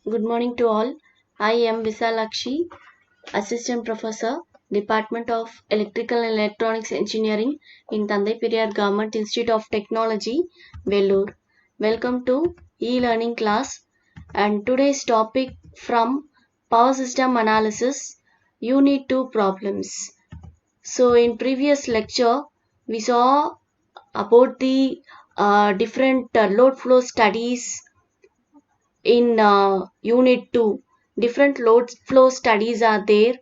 Good morning to all. I am Visalakshi, Assistant Professor, Department of Electrical and Electronics Engineering in Tandai Periyar Government Institute of Technology, Vellore. Welcome to e-learning class and today's topic from Power System Analysis, Unit 2 Problems. So in previous lecture, we saw about the different load flow studies in unit 2. Different load flow studies are there.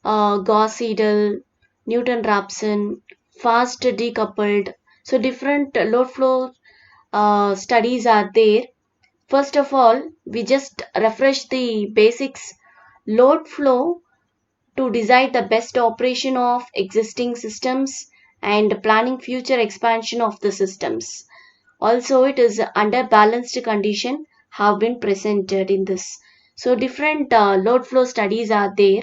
Gauss-Seidel, Newton-Raphson, fast decoupled. So different load flow studies are there. First of all, we just refresh the basics. Load flow to decide the best operation of existing systems and planning future expansion of the systems. Also, it is under balanced condition have been presented in this. So different load flow studies are there,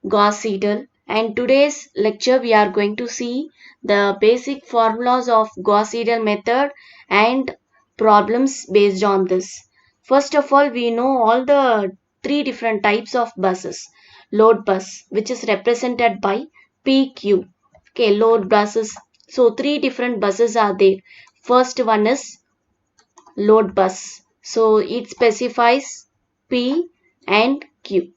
Gauss-Seidel, and today's lecture we are going to see the basic formulas of Gauss-Seidel method and problems based on this. First of all, we know all the three different types of buses. Load bus, which is represented by PQ. Okay, load buses. So three different buses are there. First one is load bus. So it specifies P and Q.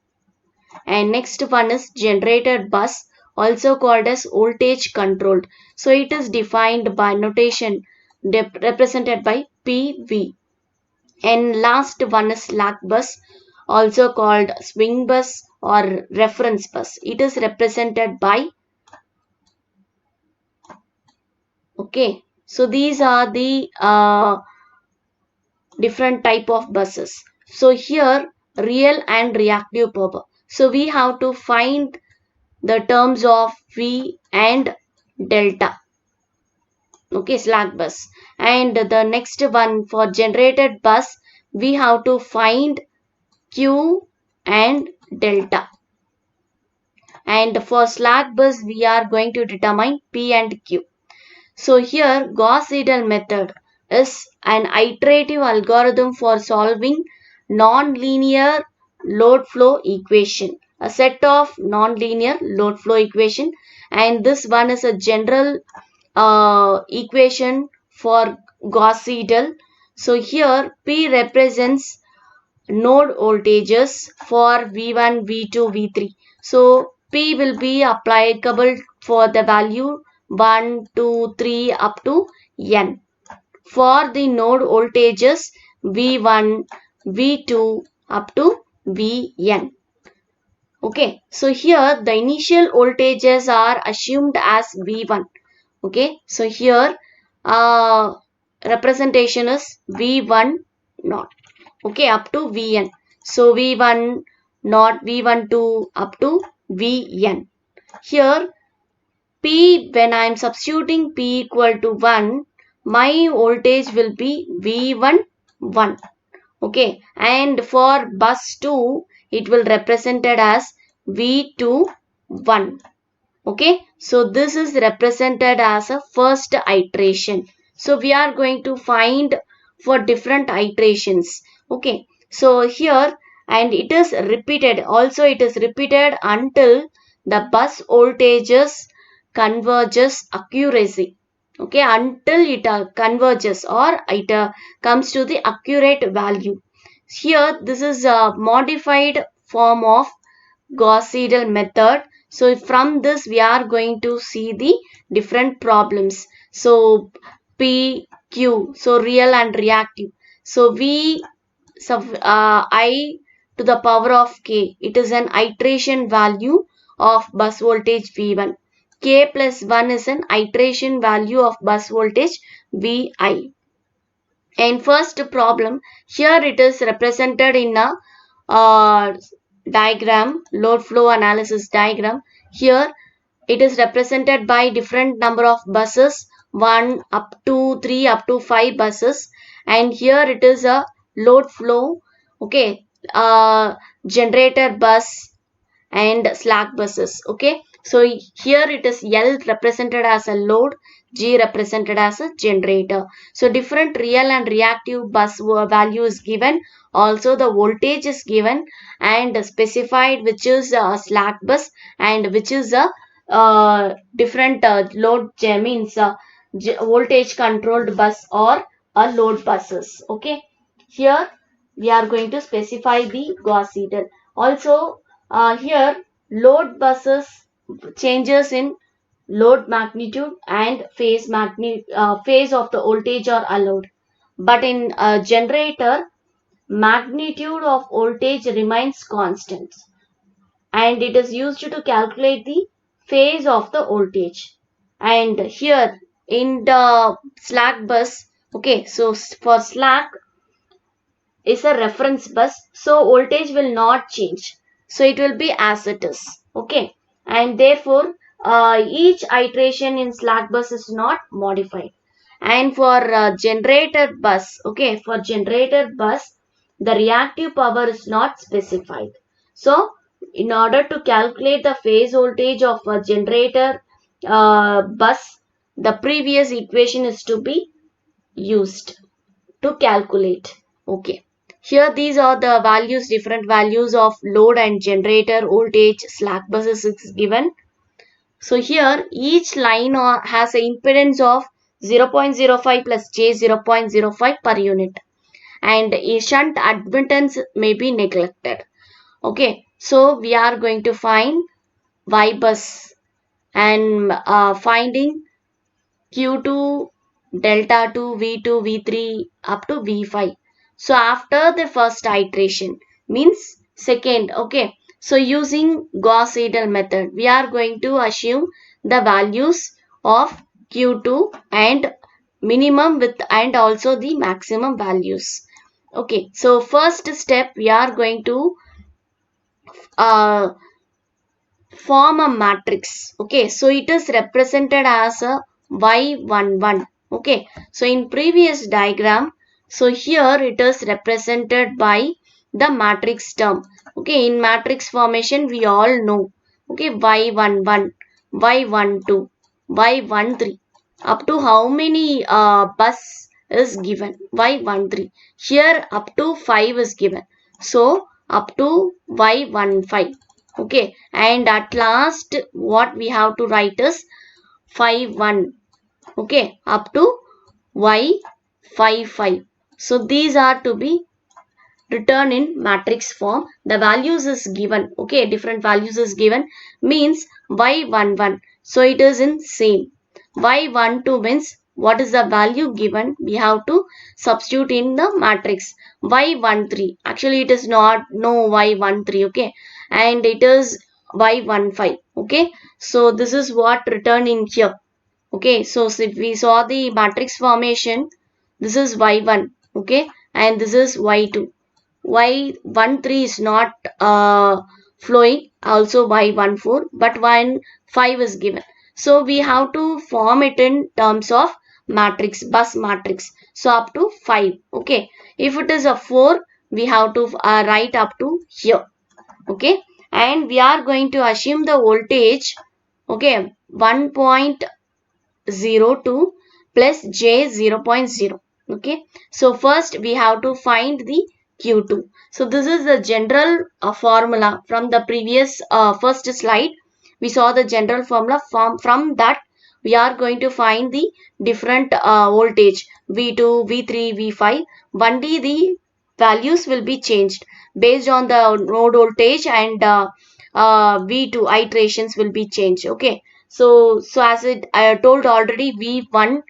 And next one is generator bus, also called as voltage controlled. So it is defined by notation represented by PV. And last one is slack bus, also called swing bus or reference bus. It is represented by, okay, so these are the different type of buses. So here real and reactive power. So we have to find the terms of V and delta. Okay, slack bus. And the next one for generated bus, we have to find Q and delta. And for slack bus, we are going to determine P and Q. So here Gauss-Seidel method is an iterative algorithm for solving non-linear load flow equation. A set of non-linear load flow equation, and this one is a general equation for Gauss-Seidel. So here P represents node voltages for V1, V2, V3. So P will be applicable for the value 1, 2, 3 up to N. For the node voltages V1, V2 up to Vn. Okay, so here the initial voltages are assumed as V1. Okay, so here representation is V1 naught. Okay, up to Vn. So V1 naught, V12 up to Vn. Here P, when I am substituting P equal to 1, my voltage will be V1 1. Okay, and for bus 2, it will represented as V2 1. Okay, so this is represented as a first iteration. So we are going to find for different iterations. Okay, so here, and it is repeated, also it is repeated until the bus voltages converges accuracy. Okay, until it converges or it comes to the accurate value. Here this is a modified form of Gauss-Seidel method. So from this we are going to see the different problems. So P, Q, so real and reactive. So V sub I to the power of K. It is an iteration value of bus voltage V1. K plus 1 is an iteration value of bus voltage Vi. And first problem, here it is represented in a diagram, load flow analysis diagram. Here it is represented by different number of buses, 1 up to 3 up to 5 buses, and here it is a load flow. Okay, generator bus and slack buses. Okay, So here it is L represented as a load, G represented as a generator. So different real and reactive bus value is given. Also the voltage is given and specified which is a slack bus and which is a different load means voltage controlled bus or a load buses. Okay. Here we are going to specify the Gauss Seidel. Also here load buses changes in load magnitude and phase of the voltage are allowed. But in a generator, magnitude of voltage remains constant and it is used to calculate the phase of the voltage. And here in the slack bus, okay, so for slack is a reference bus, so voltage will not change. So it will be as it is, okay, and therefore each iteration in slack bus is not modified. And for generator bus, okay, for generator bus, the reactive power is not specified. So in order to calculate the phase voltage of a generator bus, the previous equation is to be used to calculate. Okay. Here these are the values, different values of load and generator voltage slack buses is given. So here each line has an impedance of 0.05 plus J 0.05 per unit and a shunt admittance may be neglected. Okay. So we are going to find Y bus and finding Q2, delta 2, V2, V3 up to V5. So after the first iteration means second, okay. So using Gauss Seidel method, we are going to assume the values of Q2 and minimum with and also the maximum values. Okay, so first step we are going to uh, form a matrix. Okay, so it is represented as a y11. Okay, so in previous diagram, so here it is represented by the matrix term. Okay, in matrix formation we all know, okay, y11, y12, y13 up to how many bus is given, y13. Here up to 5 is given, so up to y15. Okay, and at last what we have to write is 5 1, okay, up to y55. So these are to be written in matrix form. The values is given, okay, different values is given means y11, so it is in same. Y12 means what is the value given, we have to substitute in the matrix. Y13, actually it is not no y13, okay, and it is y15, okay. So this is what written in here, okay. So if we saw the matrix formation, this is y1, okay, and this is y2. Y13 is not flowing, also y14, but 5 is given. So we have to form it in terms of matrix, bus matrix. So up to 5, okay. If it is a 4, we have to write up to here, okay. And we are going to assume the voltage, okay, 1.02 plus J 0.0, okay. So first we have to find the Q2. So this is the general formula from the previous first slide. We saw the general formula. From that we are going to find the different voltage V2, V3, V5. Only the values will be changed based on the node voltage and V2 iterations will be changed, okay. So as I told already, V1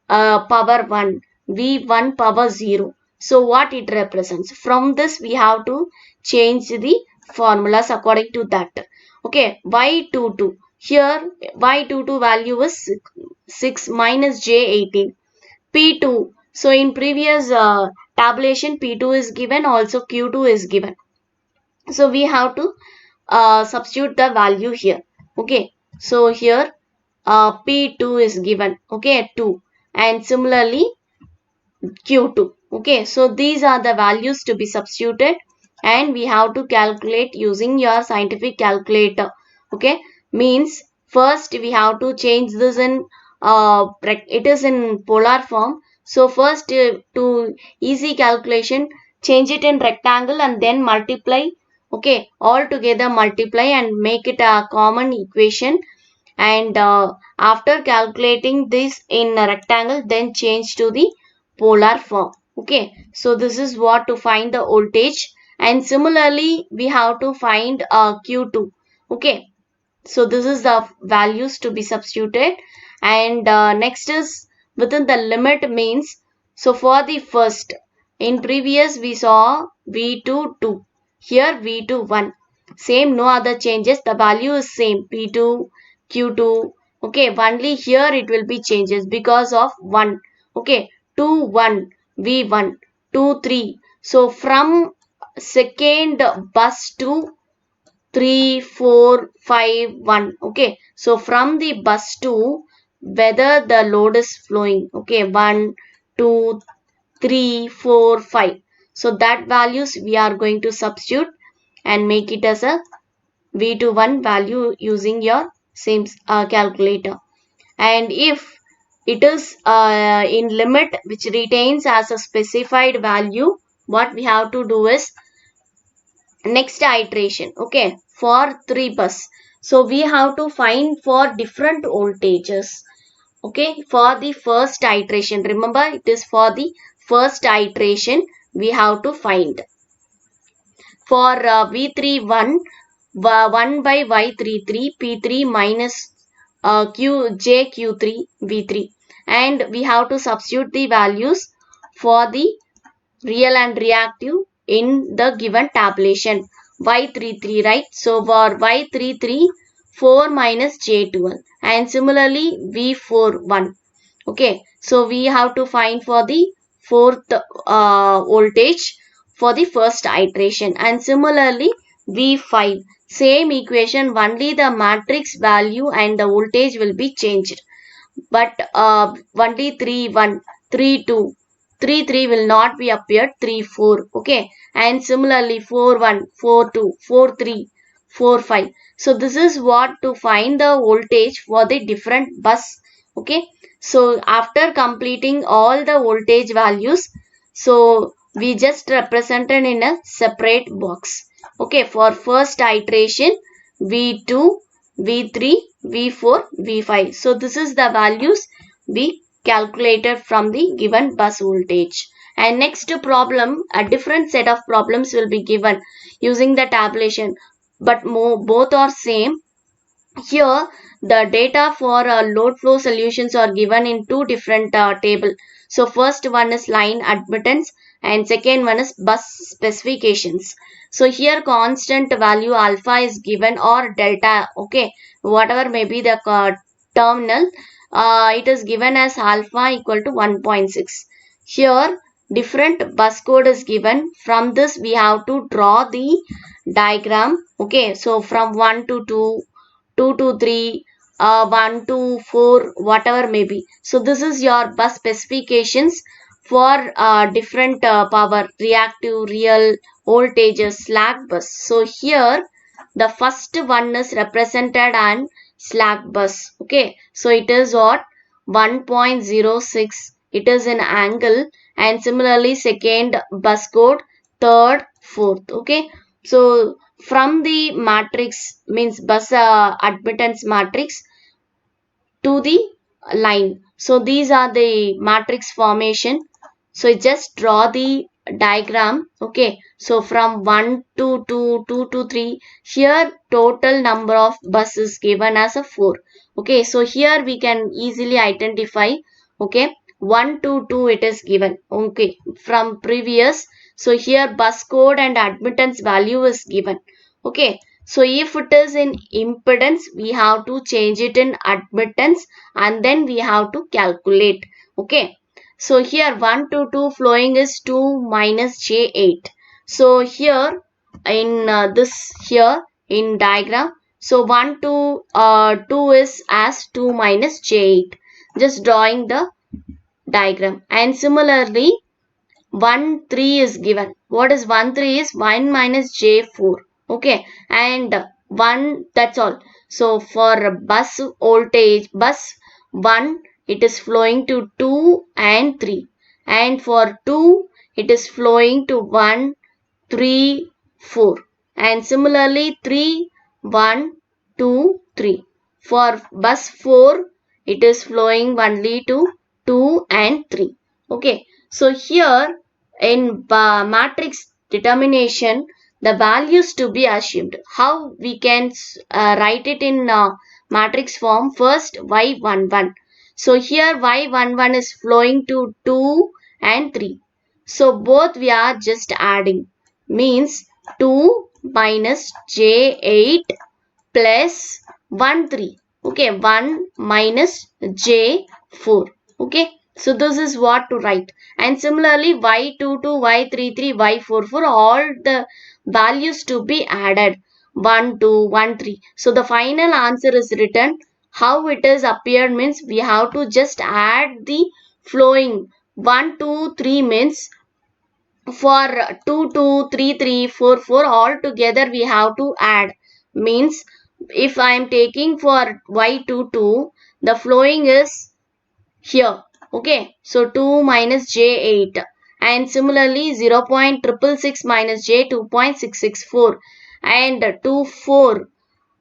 power 1, V1 power 0. So what it represents? From this we have to change the formulas according to that. Okay, Y22. Here Y22 value is 6 minus J18. P2. So in previous tabulation P2 is given, also Q2 is given. So we have to substitute the value here, okay. So here P2 is given, okay, 2, and similarly Q2, okay. So these are the values to be substituted and we have to calculate using your scientific calculator, okay. means first we have to change this in it is in polar form. So first to easy calculation, change it in rectangle and then multiply. Okay, all together multiply and make it a common equation. And after calculating this in a rectangle, then change to the polar form. Okay, so this is what to find the voltage. And similarly we have to find Q2. Okay, so this is the values to be substituted. And next is within the limit means, so for the first, in previous we saw V2 2, here V2 1, same, no other changes, the value is same, P2 Q2. Okay, only here it will be changes because of 1. Okay, 2 1 V1 2 3. So from second bus to 3 4 5 1. Okay, so from the bus 2, whether the load is flowing. Okay, 1 2 3 4 5. So that values we are going to substitute and make it as a V21 value using your same calculator. And if it is in limit which retains as a specified value, what we have to do is next iteration. Okay, for 3 bus, so we have to find for different voltages. Okay, for the first iteration, remember it is for the first iteration we have to find. For V3 1 by Y33 P3 minus JQ3 V3, and we have to substitute the values for the real and reactive in the given tabulation. Y33, right? So for Y33 4 minus J12, and similarly V4 1. Okay, so we have to find for the fourth voltage for the first iteration. And similarly V5, same equation, only the matrix value and the voltage will be changed, but only 3 1 3 2 3 3 will not be appeared, 3 4. Okay, and similarly 4 1 4 2 4 3 4 5. So this is what to find the voltage for the different bus. Okay, so after completing all the voltage values, so we just represented in a separate box. Okay, for first iteration V2 V3 V4 V5. So this is the values we calculated from the given bus voltage. And next problem, a different set of problems will be given using the tabulation, but both are same. Here the data for load flow solutions are given in two different table. So first one is line admittance and second one is bus specifications. So here constant value alpha is given or delta. Okay, whatever may be the terminal, it is given as alpha equal to 1.6. Here different bus code is given. From this we have to draw the diagram. Okay, so from 1 to 2, 2 to 3, 1 to 4, whatever may be. So this is your bus specifications for different power, reactive, real, voltages, slack bus. So here the first one is represented on slack bus. Okay, so it is what 1.06, it is an angle. And similarly second bus code, third, fourth. Okay, so from the matrix means bus admittance matrix to the line. So these are the matrix formation. So just draw the diagram. Okay, so from 1 to 2, 2 to 3, here total number of buses given as a 4. Okay, so here we can easily identify. Okay, 1 to 2 it is given. Okay, from previous, so here bus code and admittance value is given. Okay, so if it is in impedance, we have to change it in admittance and then we have to calculate. Okay, so here 1 to 2 flowing is 2 minus J8. So here in this here in diagram, so 1 to 2 is as 2 minus J8. Just drawing the diagram. And similarly 1 3 is given. What is 1 3 is 1 minus J4. Okay, and 1, that's all. So for bus voltage, bus 1, it is flowing to 2 and 3. And for 2, it is flowing to 1, 3, 4. And similarly 3, 1, 2, 3. For bus 4, it is flowing only to 2 and 3. Okay. So here in matrix determination, the values to be assumed. How we can write it in matrix form? First y11. So here y11 is flowing to 2 and 3. So both we are just adding. Means 2 minus j8 plus 1 3. Okay, 1 minus j4. Okay, so this is what to write. And similarly y22, y33, y44, all the values to be added. 1 2 1 3. So the final answer is written. How it is appeared means we have to just add the flowing. 1 2 3 means for 2 2 3 3 4 4 all together we have to add. Means if I am taking for y22, the flowing is here. Okay, so 2 minus j8, and similarly 0.666 minus j 2.664, and 2 4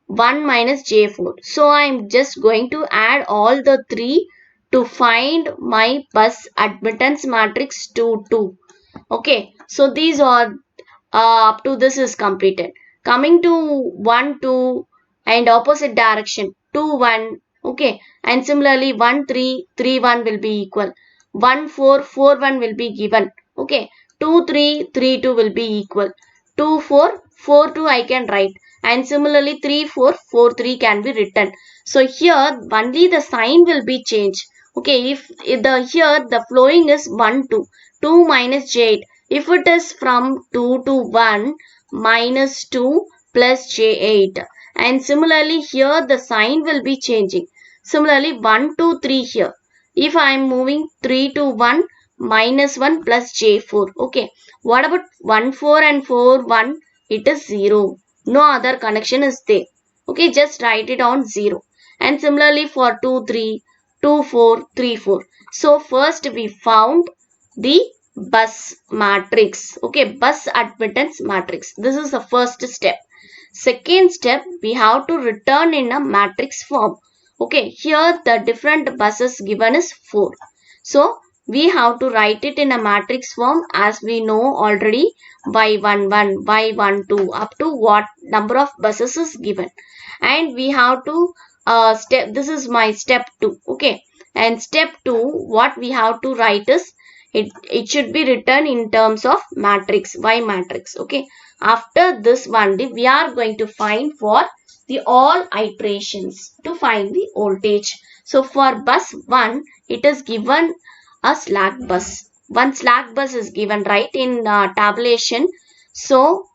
1 minus j4. So I am just going to add all the three to find my bus admittance matrix 2 2. Okay, so these are up to this is completed. Coming to 1 2 and opposite direction 2 1. Okay, and similarly 1 3 3 1 will be equal. 1 4 4 1 will be given. Okay, 2 3 3 2 will be equal. 2 4 4 2 I can write, and similarly 3 4 4 3 can be written. So here only the sign will be changed. Okay, if the here the flowing is 1 2, 2 minus j8. If it is from 2 to 1, minus 2 plus j8. And similarly here the sign will be changing. Similarly 1 to 3 here. If I am moving 3 to 1, minus 1 plus j4. Okay. What about 1 4 and 4 1? It is 0. No other connection is there. Okay, just write it on 0. And similarly for 2 3, 2 4 3 4. So first we found the bus matrix. Okay, bus admittance matrix. This is the first step. Second step, we have to return in a matrix form. Okay, here the different buses given is 4. So we have to write it in a matrix form as we know already. Y11, Y12 up to what number of buses is given. And we have to this is my step 2. Okay, and step 2 what we have to write is it should be written in terms of matrix, Y matrix. Okay, after this one we are going to find for the all iterations to find the voltage. So for bus 1 it is given a slack bus. One slack bus is given, right, in tabulation. So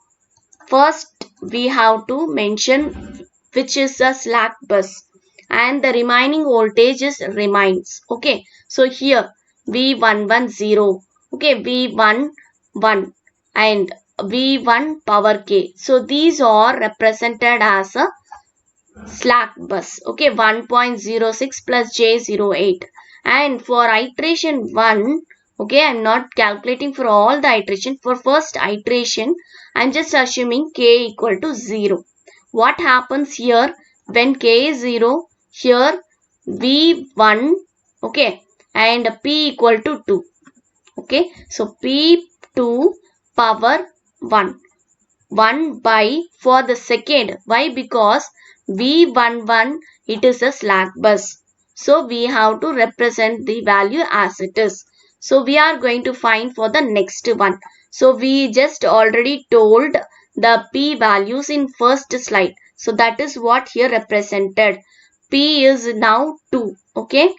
first we have to mention which is a slack bus, and the remaining voltage is remains. Okay, so here V110, okay, V11 and V1 power K. So these are represented as a slack bus. Okay, 1.06 plus J08. And for iteration 1, okay, I'm not calculating for all the iteration. For first iteration, I'm just assuming K equal to 0. What happens here when K is 0? Here V1, okay, and P equal to 2. Okay, so P2 power 1. 1 by for the second. Why? Because V11 it is a slack bus. So we have to represent the value as it is. So we are going to find for the next one. So we just already told the P values in first slide. So that is what here represented. P is now 2. Okay.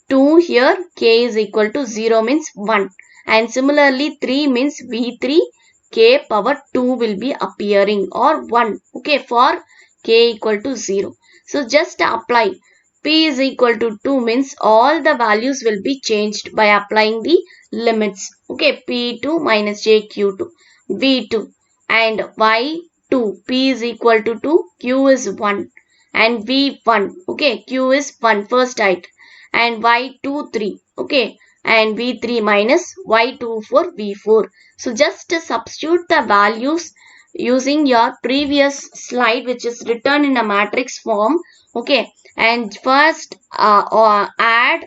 2 here, K is equal to 0 means 1. And similarly 3 means V3, K power 2 will be appearing, or 1. Okay, for K equal to 0. So just apply. P is equal to 2 means all the values will be changed by applying the limits. Okay, P2 minus JQ2, V2 and Y2. P is equal to 2, Q is 1. and V1, okay, Q is 1 first height, and Y2 3, okay, and V3 minus Y24 V4. So just substitute the values using your previous slide, which is written in a matrix form, okay, and first or add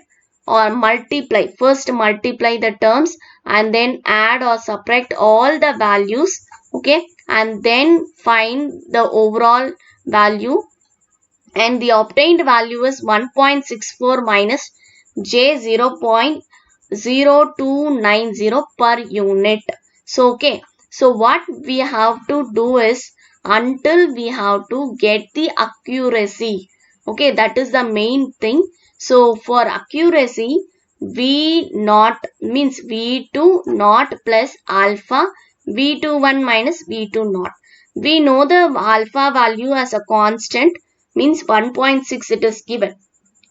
or multiply, first multiply the terms and then add or subtract all the values, okay, and then find the overall value, and the obtained value is 1.64 minus J 0.0290 per unit. So okay, so what we have to do is, until we have to get the accuracy, okay, that is the main thing. So for accuracy, V naught means V2 naught plus alpha V21 minus V2 naught. We know the alpha value as a constant, means 1.6 it is given.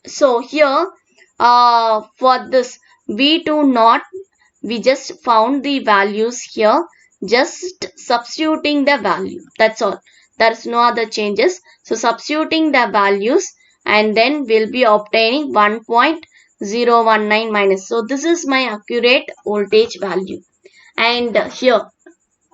So here for this V2 naught, we just found the values here, just substituting the value, that's all. There's no other changes. So substituting the values, and then we'll be obtaining 1.019 minus. So this is my accurate voltage value. And here,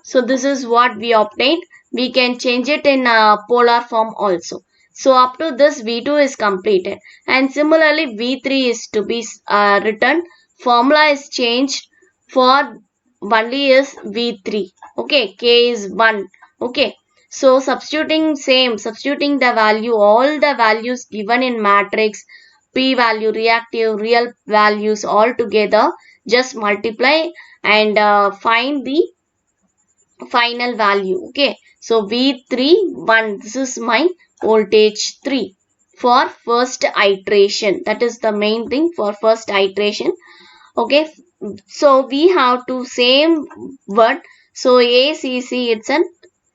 so this is what we obtained. We can change it in a polar form also. So up to this V2 is completed, and similarly V3 is to be written. Formula is changed for only is V3. Okay, K is 1. Okay, so substituting the value, all the values given in matrix, P value, reactive, real values all together, just multiply and find the final value. Okay, so V3 1, this is my voltage 3 for first iteration. That is the main thing for first iteration. Okay, so we have to same word. So ACC, it's an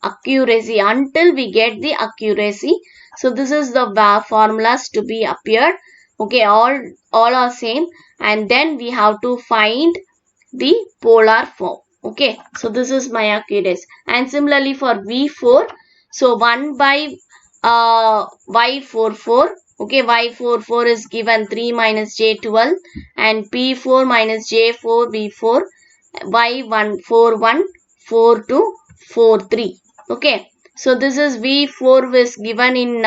accuracy, until we get the accuracy. So this is the formulas to be appeared. Okay, all are same, and then we have to find the polar form. Okay, so this is my accuracy. And similarly for V4, so 1 by Y44, okay, Y44 is given 3 minus J12, and P4 minus J4 V4, Y141 42 43. Okay, so this is V4 was given in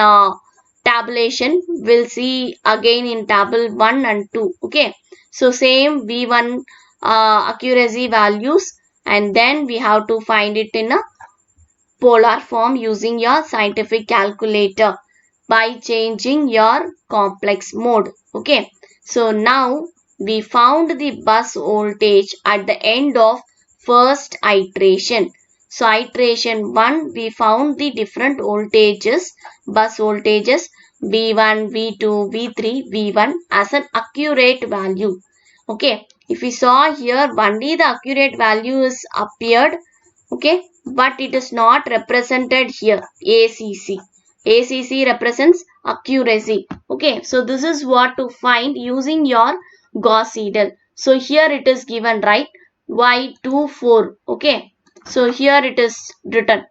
tabulation. We'll see again in table 1 and 2. Okay, so same V1 accuracy values, and then we have to find it in a polar form using your scientific calculator by changing your complex mode. Okay, so now we found the bus voltage at the end of first iteration. So iteration 1, we found the different voltages, bus voltages V1, V2, V3, V1 as an accurate value. Okay, if we saw here, only the accurate value is appeared, okay, but it is not represented here. ACC represents accuracy. Okay, so this is what to find using your Gauss Seidel. So here it is given, right, Y24. Okay, so here it is written.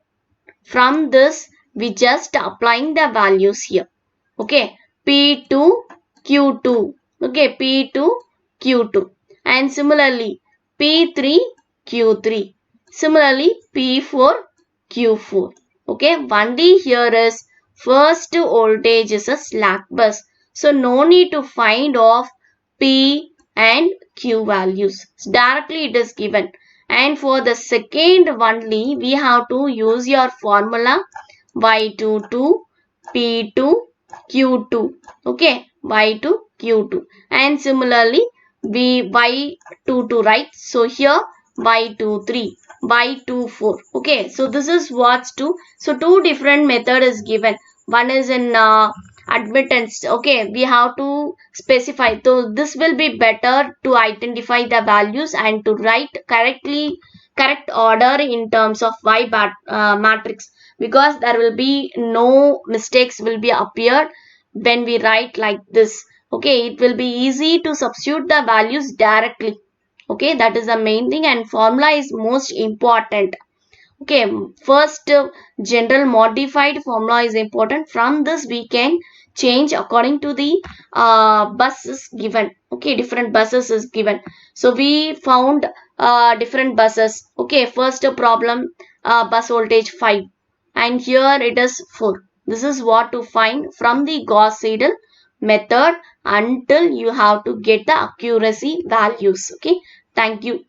From this we just applying the values here. Okay, P2 Q2, okay, P2 Q2, and similarly P3 Q3, similarly P4 Q4. Okay, only here is first voltage is a slack bus, so no need to find of P and Q values, directly it is given. And for the second only, we have to use your formula Y22 P2 Q2. Okay, Y2 Q2, and similarly Y22, right? So here Y23, Y24. Okay, so this is what's two. So two different method is given. One is in admittance. Okay, we have to specify. So this will be better to identify the values and to write correct order in terms of matrix, because there will be no mistakes will be appeared when we write like this. Okay, it will be easy to substitute the values directly. Okay, that is the main thing, and formula is most important. Okay, first general modified formula is important. From this we can change according to the buses given. Okay, different buses is given. So we found different buses. Okay, first problem, bus voltage 5 and here it is 4. This is what to find from the Gauss Seidel method until you have to get the accuracy values. Okay, thank you.